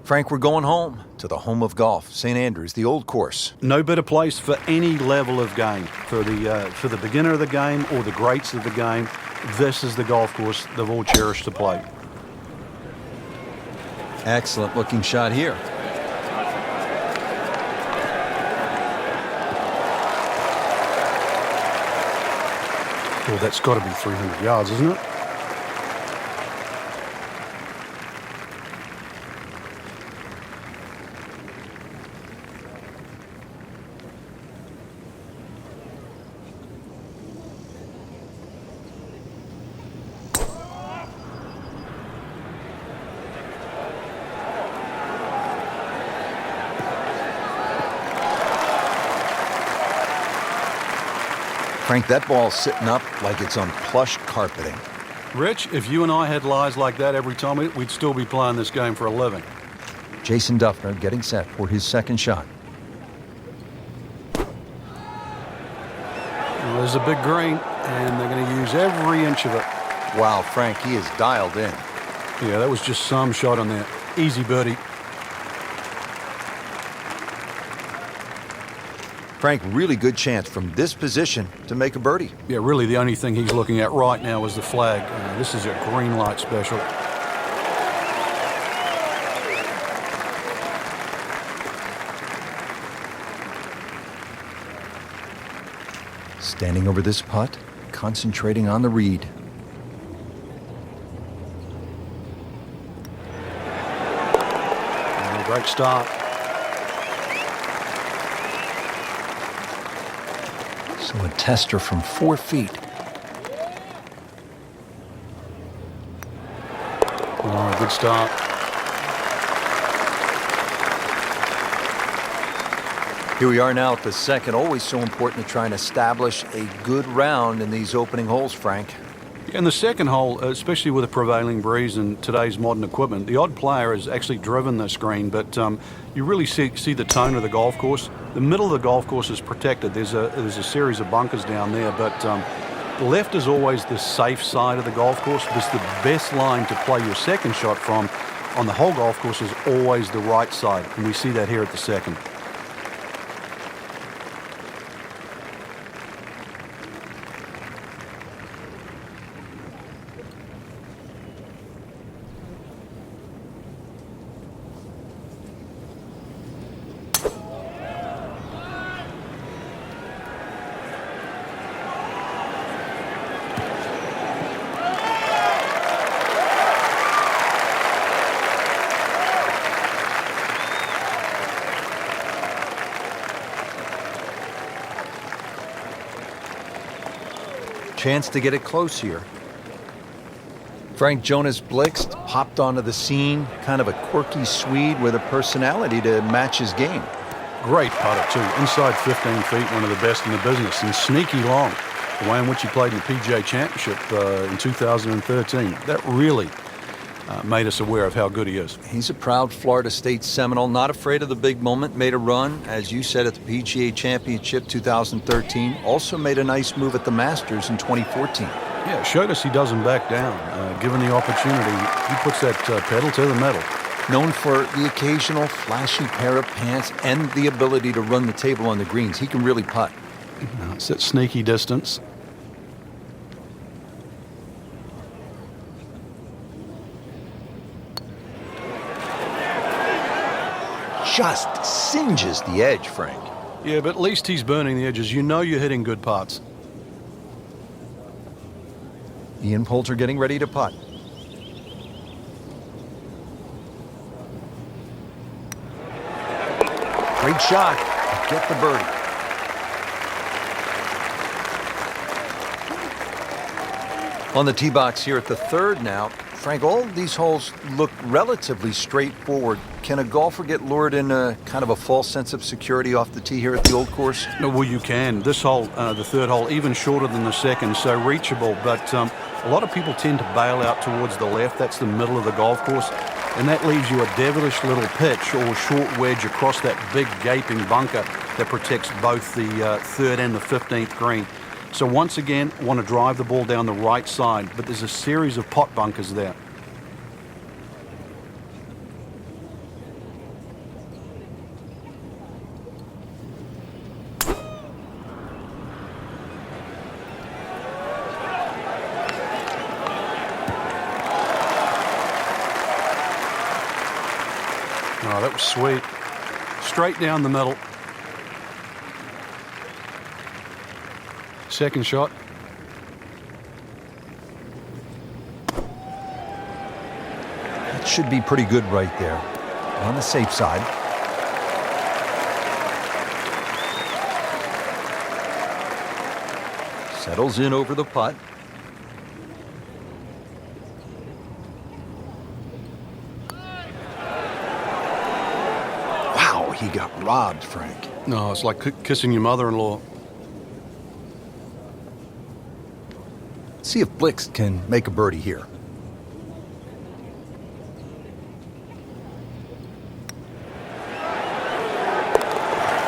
Frank, we're going home to the home of golf, St. Andrews, the old course. No better place for any level of game. For the beginner of the game or the greats of the game, this is the golf course they've all cherished to play. Excellent looking shot here. Well, that's got to be 300 yards, isn't it? Frank, that ball's sitting up like it's on plush carpeting. Rich, if you and I had lies like that every time, we'd still be playing this game for a living. Jason Duffner getting set for his second shot. Well, there's a big green, and they're going to use every inch of it. Wow, Frank, he is dialed in. Yeah, that was just some shot on there. Easy birdie. Frank, really good chance from this position to make a birdie. Yeah, really the only thing he's looking at right now is the flag. This is a green light special. Standing over this putt, concentrating on the read. Great start. So a tester from 4 feet. Oh, good start. Here we are now at the second. Always so important to try and establish a good round in these opening holes, Frank. In the second hole, especially with a prevailing breeze and today's modern equipment, the odd player has actually driven this green, but you really see the tone of the golf course. The middle of the golf course is protected. There's a series of bunkers down there, but the left is always the safe side of the golf course. It's the best line to play your second shot from on the whole golf course is always the right side, and we see that here at the second. Chance to get it close here. Frank Jonas Blixt popped onto the scene, kind of a quirky Swede with a personality to match his game. Great putter, too. Inside 15 feet, one of the best in the business, and sneaky long. The way in which he played in the PGA Championship in 2013. That really made us aware of how good he is. He's a proud Florida State Seminole, not afraid of the big moment. Made a run, as you said, at the PGA Championship 2013. Also made a nice move at the Masters in 2014. Yeah, it showed us he doesn't back down. Given the opportunity, he puts that pedal to the metal. Known for the occasional flashy pair of pants and the ability to run the table on the greens. He can really putt. It's that sneaky distance. Just singes the edge, Frank. Yeah, but at least he's burning the edges. You know you're hitting good putts. Ian Poulter getting ready to putt. Great shot. Get the birdie. On the tee box here at the third now. Frank, all of these holes look relatively straightforward. Can a golfer get lured in a kind of a false sense of security off the tee here at the old course? No, well, you can. This hole, the third hole, even shorter than the second, so reachable. But a lot of people tend to bail out towards the left. That's the middle of the golf course. And that leaves you a devilish little pitch or short wedge across that big gaping bunker that protects both the third and the 15th green. So once again, want to drive the ball down the right side, but there's a series of pot bunkers there. Oh, that was sweet. Straight down the middle. Second shot. That should be pretty good right there. On the safe side. Settles in over the putt. Wow, he got robbed, Frank. No, it's like kissing your mother-in-law. See if Blix can make a birdie here.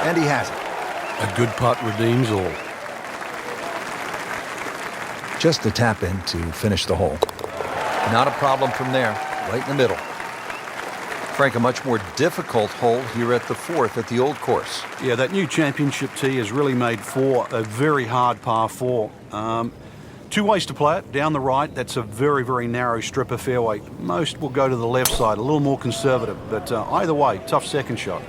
And he has it. A good putt redeems all. Just a tap in to finish the hole. Not a problem from there, right in the middle. Frank, a much more difficult hole here at the fourth at the old course. Yeah, that new championship tee has really made 4 a very hard par 4. 2 ways to play it. Down the right, that's a very, very narrow strip of fairway. Most will go to the left side, a little more conservative. But either way, tough second shot.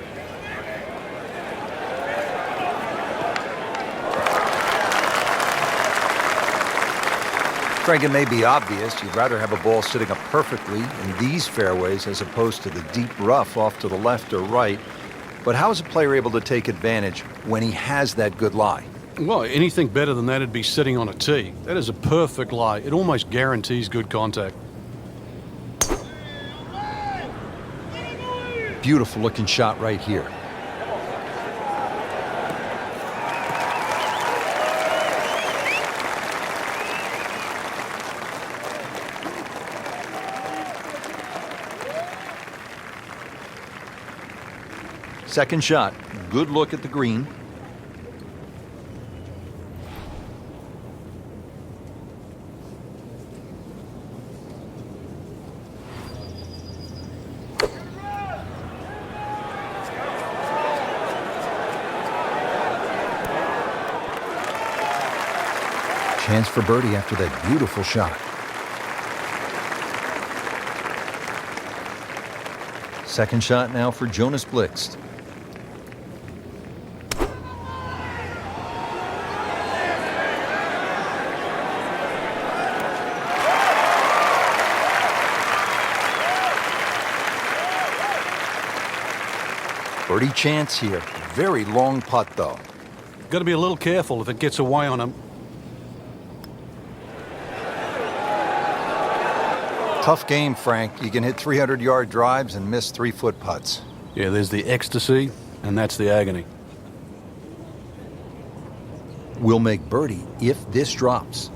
Frank, it may be obvious you'd rather have a ball sitting up perfectly in these fairways as opposed to the deep rough off to the left or right. But how is a player able to take advantage when he has that good lie? Well, anything better than that would be sitting on a tee. That is a perfect lie. It almost guarantees good contact. Beautiful looking shot right here. Second shot, good look at the green. Chance for birdie after that beautiful shot. Second shot now for Jonas Blixt. Birdie chance here. Very long putt, though. Got to be a little careful if it gets away on him. Tough game, Frank. You can hit 300-yard drives and miss 3-foot putts. Yeah, there's the ecstasy, and that's the agony. Will make birdie if this drops.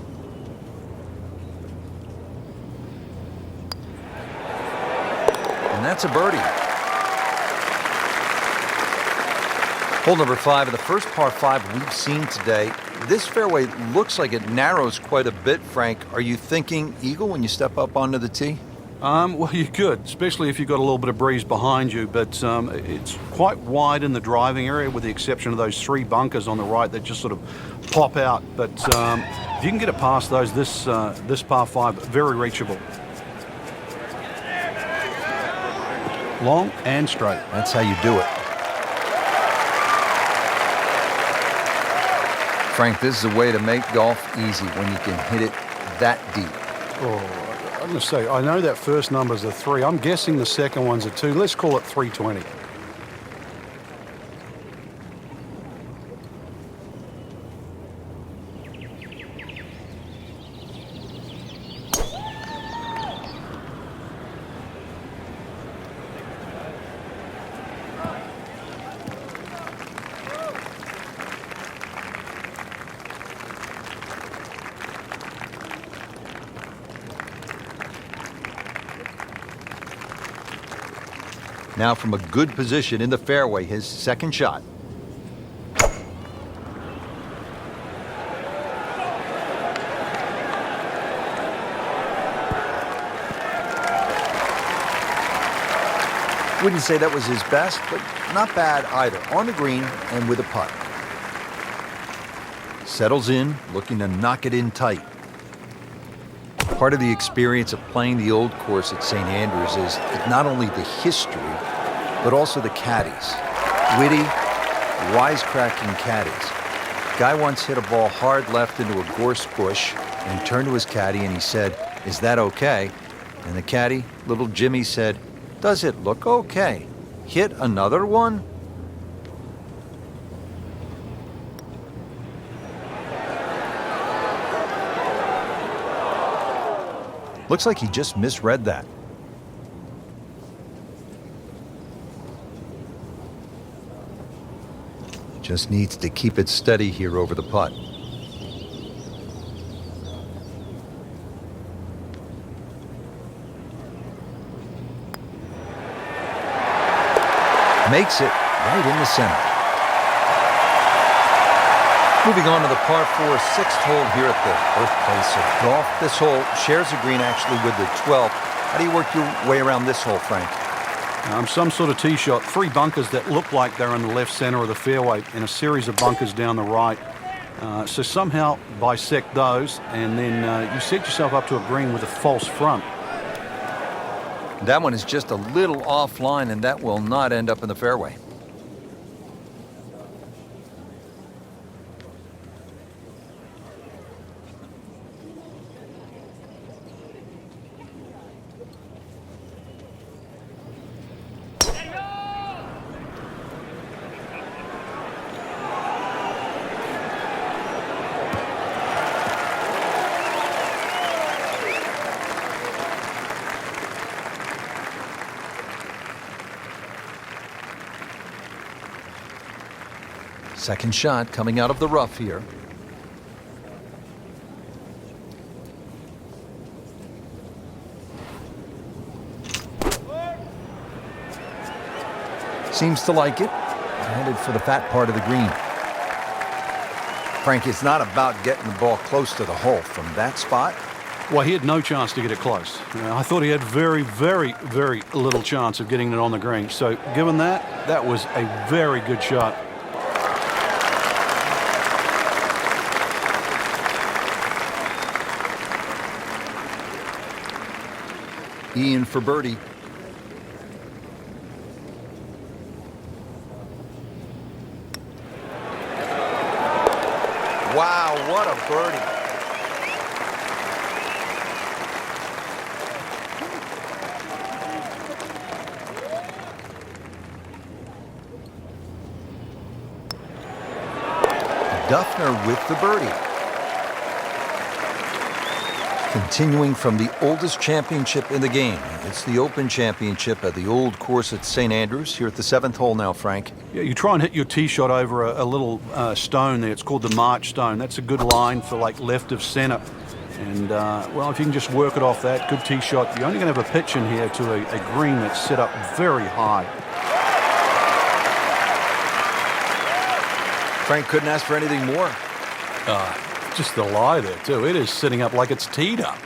And that's a birdie. Hole number 5 of the first par 5 we've seen today. This fairway looks like it narrows quite a bit, Frank. Are you thinking eagle when you step up onto the tee? Well, you could, especially if you've got a little bit of breeze behind you, but it's quite wide in the driving area with the exception of those 3 bunkers on the right that just sort of pop out. But if you can get it past those, this par 5, very reachable. Long and straight. That's how you do it. Frank, this is a way to make golf easy when you can hit it that deep. Oh, I'm going to say, I know that first number's a 3. I'm guessing the second one's a 2. Let's call it 320. Now from a good position in the fairway, his second shot. Wouldn't say that was his best, but not bad either. On the green and with a putt. Settles in, looking to knock it in tight. Part of the experience of playing the old course at St. Andrews is not only the history, but also the caddies. Witty, wisecracking caddies. Guy once hit a ball hard left into a gorse bush and turned to his caddy and he said, "Is that okay?" And the caddy, little Jimmy, said, "Does it look okay? Hit another one?" Looks like he just misread that. Just needs to keep it steady here over the putt. Makes it right in the center. Moving on to the par 4 sixth hole here at the birthplace of golf. This hole shares a green actually with the 12th. How do you work your way around this hole, Frank? Some sort of tee shot. 3 bunkers that look like they're in the left center of the fairway and a series of bunkers down the right. So somehow bisect those and then you set yourself up to a green with a false front. That one is just a little offline and that will not end up in the fairway. Second shot coming out of the rough here. Seems to like it. Headed for the fat part of the green. Frank, it's not about getting the ball close to the hole. From that spot, Well, he had no chance to get it close. I thought he had very, very, very little chance of getting it on the green. So given that, that was a very good shot. Ian for birdie. Wow, what a birdie. Duffner with the birdie. Continuing from the oldest championship in the game. It's the Open Championship at the old course at St. Andrews. Here at the 7th hole now, Frank. Yeah, you try and hit your tee shot over a little stone there. It's called the March stone. That's a good line for like left of center. And, well, if you can just work it off that, good tee shot. You're only going to have a pitch in here to a green that's set up very high. Frank couldn't ask for anything more. Just the lie there, too. It is sitting up like it's teed up.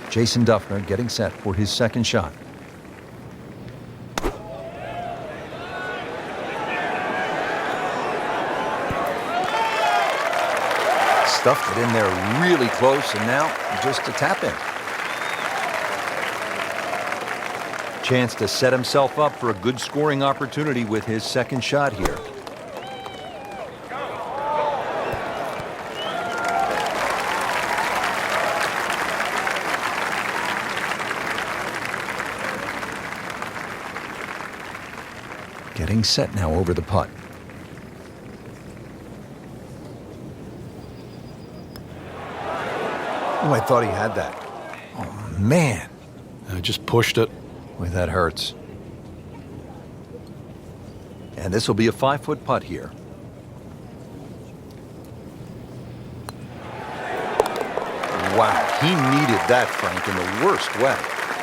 Jason Duffner getting set for his second shot. Stuffed it in there really close, and now just a tap in. Chance to set himself up for a good scoring opportunity with his second shot here. Getting set now over the putt. Oh, I thought he had that. Oh, man. I just pushed it. Boy, that hurts. And this will be a 5-foot putt here. Wow, he needed that, Frank, in the worst way.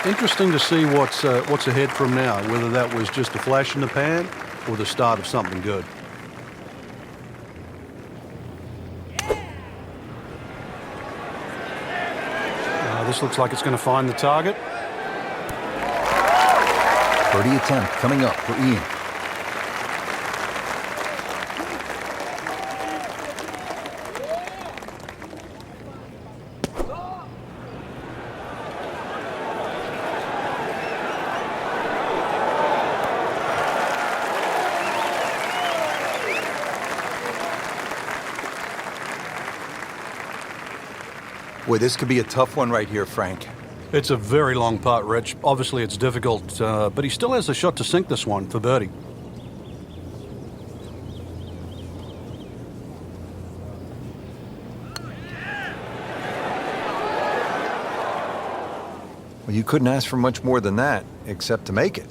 Interesting to see what's ahead from now, whether that was just a flash in the pan or the start of something good. This looks like it's going to find the target. Birdie attempt coming up for Ian. Boy, this could be a tough one right here, Frank. It's a very long putt, Rich. Obviously, it's difficult, but he still has a shot to sink this one for birdie. Well, you couldn't ask for much more than that, except to make it.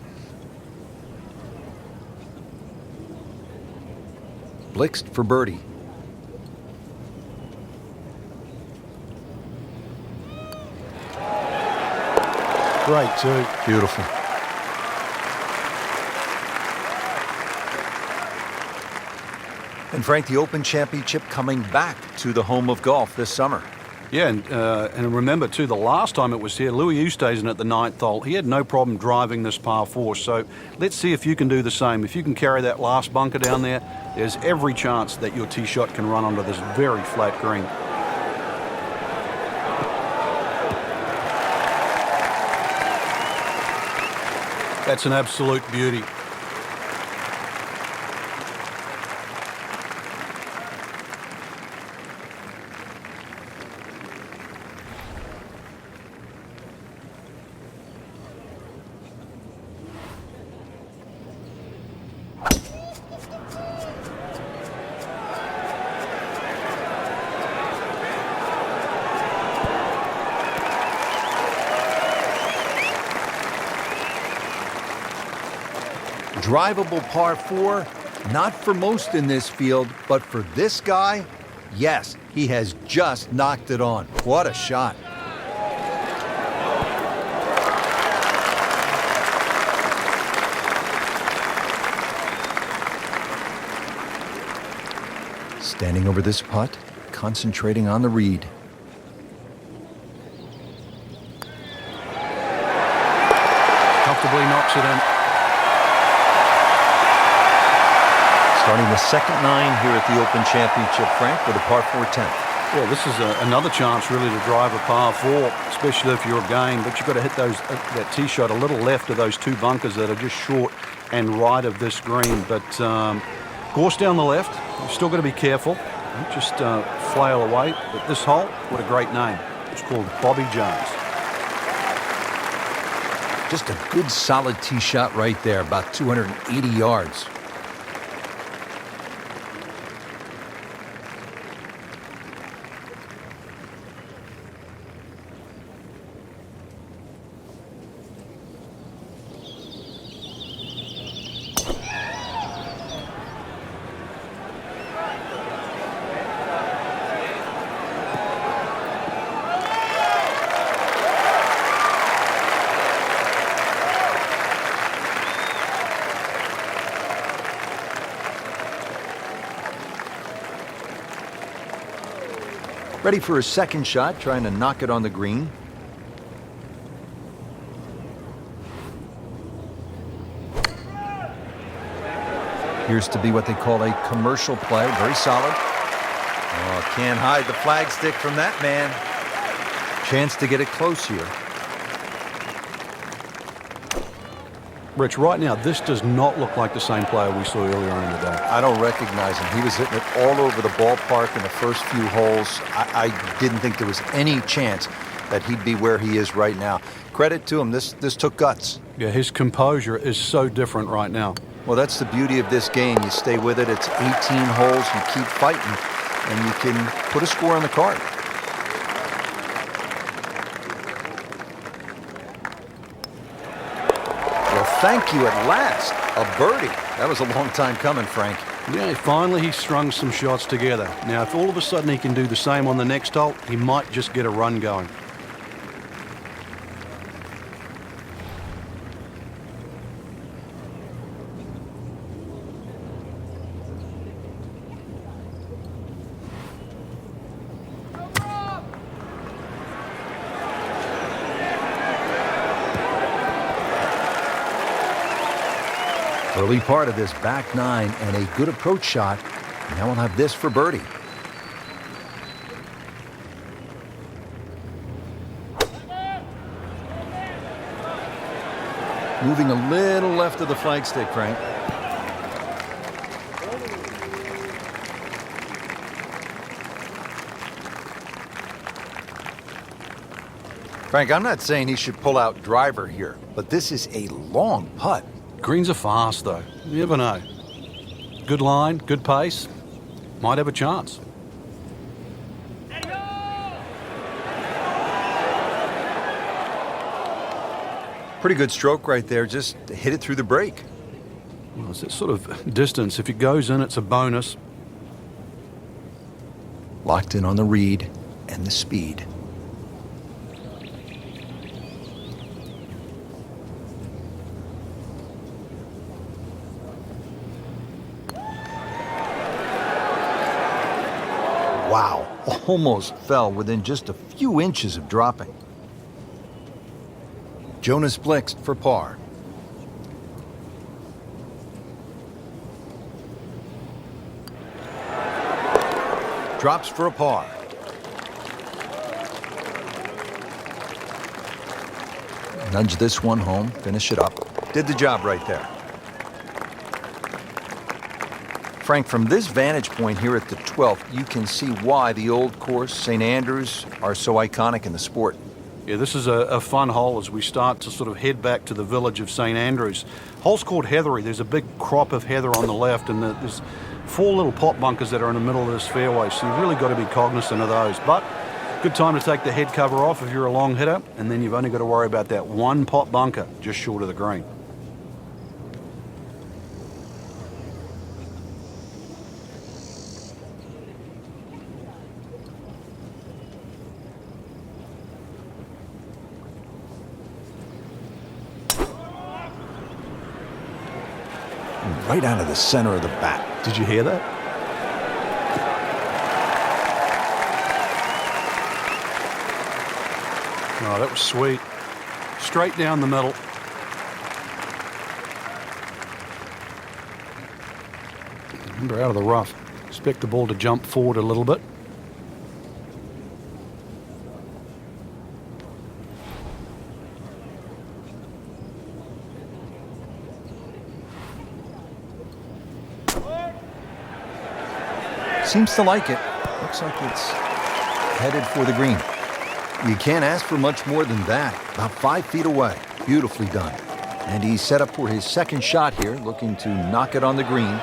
Blixt for birdie. Great, too. Beautiful. And Frank, the Open Championship coming back to the home of golf this summer. Yeah, and remember, too, the last time it was here, Louis Oosthuizen at the 9th hole, he had no problem driving this par 4. So let's see if you can do the same. If you can carry that last bunker down there, there's every chance that your tee shot can run onto this very flat green. That's an absolute beauty. Drivable par 4, not for most in this field, but for this guy, yes, he has just knocked it on. What a shot. Standing over this putt, concentrating on the read. Comfortably knocks it in. Starting the second 9 here at the Open Championship, Frank, with a par 4 10th. Well, this is another chance really to drive a par 4, especially if you're game, but you've got to hit that tee shot a little left of those two bunkers that are just short and right of this green. But course down the left, you've still got to be careful. Don't just flail away. But this hole, what a great name. It's called Bobby Jones. Just a good solid tee shot right there, about 280 yards. Ready for his second shot, trying to knock it on the green. Appears to be what they call a commercial play, very solid. Oh, can't hide the flag stick from that man. Chance to get it close here. Rich, right now, this does not look like the same player we saw earlier on in the day. I don't recognize him. He was hitting it all over the ballpark in the first few holes. I didn't think there was any chance that he'd be where he is right now. Credit to him. This took guts. Yeah, his composure is so different right now. Well, that's the beauty of this game. You stay with it. It's 18 holes. You keep fighting, and you can put a score on the card. Thank you at last. A birdie. That was a long time coming, Frank. Yeah, finally he strung some shots together. Now, if all of a sudden he can do the same on the next hole, he might just get a run going. Early part of this back nine and a good approach shot. Now we'll have this for birdie. Moving a little left of the flagstick, Frank. Frank, I'm not saying he should pull out driver here, but this is a long putt. Greens are fast, though. You never know. Good line, good pace. Might have a chance. Pretty good stroke right there. Just hit it through the break. Well, it's that sort of distance. If it goes in, it's a bonus. Locked in on the read and the speed. Wow, almost fell within just a few inches of dropping. Jonas Blixt for par. Drops for a par. Nudge this one home, finish it up. Did the job right there. Frank, from this vantage point here at the 12th, you can see why the old course, St. Andrews, are so iconic in the sport. Yeah, this is a fun hole as we start to sort of head back to the village of St. Andrews. Hole's called Heathery. There's a big crop of heather on the left, and there's 4 little pot bunkers that are in the middle of this fairway, so you've really got to be cognizant of those. But good time to take the head cover off if you're a long hitter, and then you've only got to worry about that one pot bunker just short of the green. Right out of the center of the bat. Did you hear that? Oh, that was sweet. Straight down the middle. Remember, out of the rough. Expect the ball to jump forward a little bit. Seems to like it. Looks like it's headed for the green. You can't ask for much more than that. About 5 feet away. Beautifully done. And he's set up for his second shot here, looking to knock it on the green.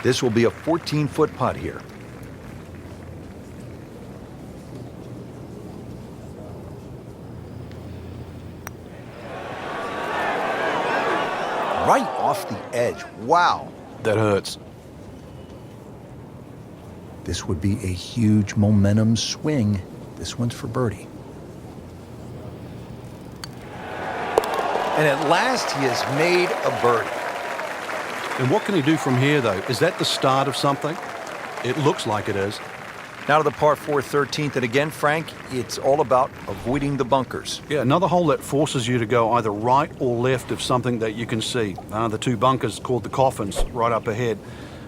This will be a 14-foot putt here. Right off the edge. Wow. That hurts. This would be a huge momentum swing. This one's for birdie. And at last he has made a birdie. And what can he do from here, though? Is that the start of something? It looks like it is. Now to the par 4 13th, and again, Frank, it's all about avoiding the bunkers. Yeah, another hole that forces you to go either right or left of something that you can see. The 2 bunkers called the coffins right up ahead.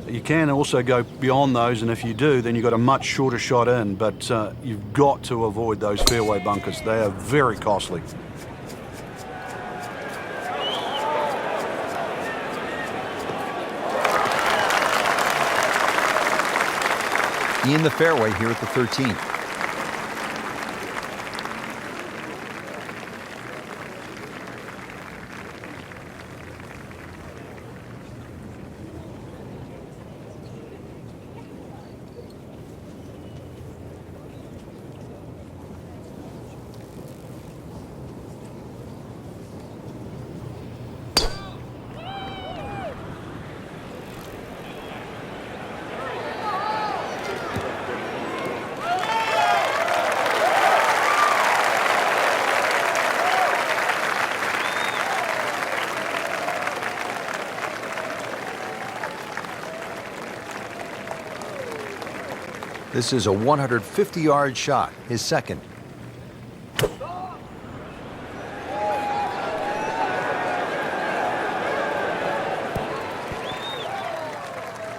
You can also go beyond those, and if you do, then you've got a much shorter shot in, but you've got to avoid those fairway bunkers. They are very costly. In the fairway here at the 13th. This is a 150-yard shot, his second.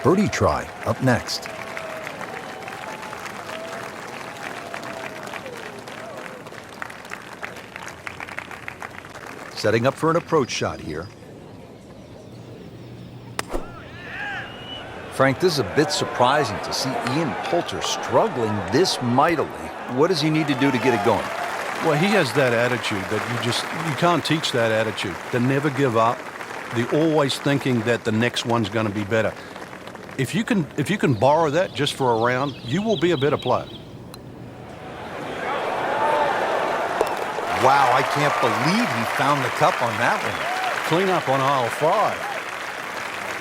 Birdie try up next. Setting up for an approach shot here. Frank, this is a bit surprising to see Ian Poulter struggling this mightily. What does he need to do to get it going? Well, he has that attitude that you can't teach that attitude. The never give up. The always thinking that the next one's going to be better. If you can borrow that just for a round, you will be a better player. Wow, I can't believe he found the cup on that one. Clean up on aisle 5.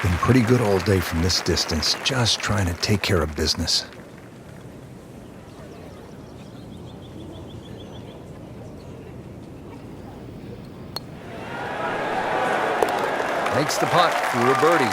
Been pretty good all day from this distance, just trying to take care of business. Makes the putt through a birdie.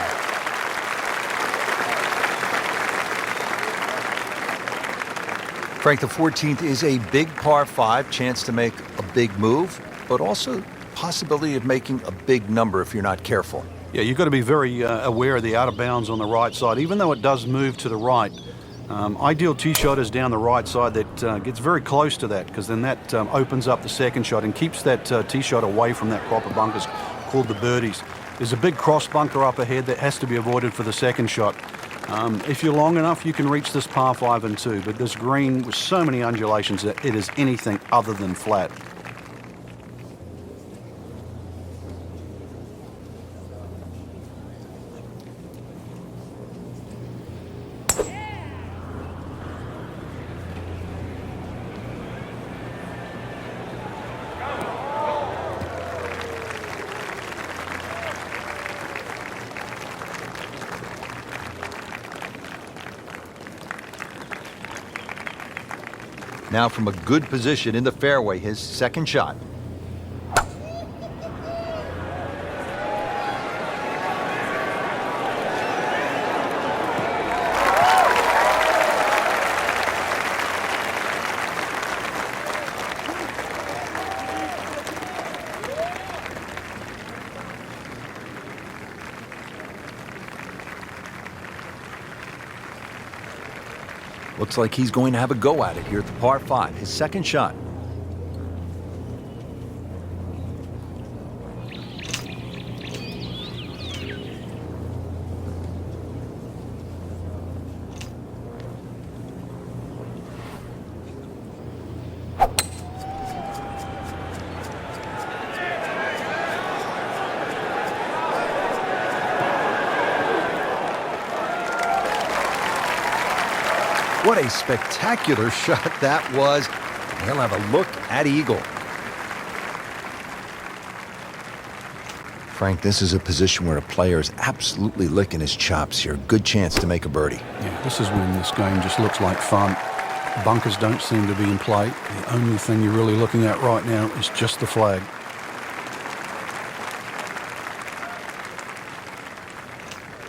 Frank, the 14th is a big par 5, chance to make a big move, but also possibility of making a big number if you're not careful. Yeah, you've got to be very aware of the out of bounds on the right side, even though it does move to the right. Ideal tee shot is down the right side that gets very close to that, because then that opens up the second shot and keeps that tee shot away from that crop of bunkers called the birdies. There's a big cross bunker up ahead that has to be avoided for the second shot. If you're long enough, you can reach this par 5 and 2, but this green with so many undulations that it is anything other than flat. Now from a good position in the fairway, his second shot. Looks like he's going to have a go at it here at the par 5, his second shot. What a spectacular shot that was. He'll have a look at eagle. Frank, this is a position where a player is absolutely licking his chops here. Good chance to make a birdie. Yeah, this is when this game just looks like fun. Bunkers don't seem to be in play. The only thing you're really looking at right now is just the flag.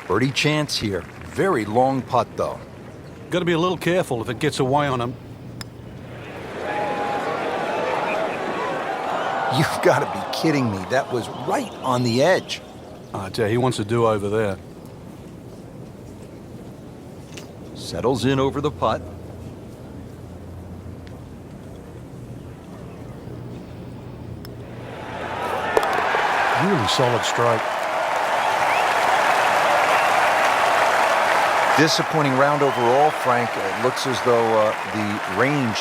Birdie chance here. Very long putt, though. Got to be a little careful if it gets away on him. You've got to be kidding me. That was right on the edge. I tell you, he wants to do over there. Settles in over the putt. Really solid stroke. Disappointing round overall, Frank. It looks as though the range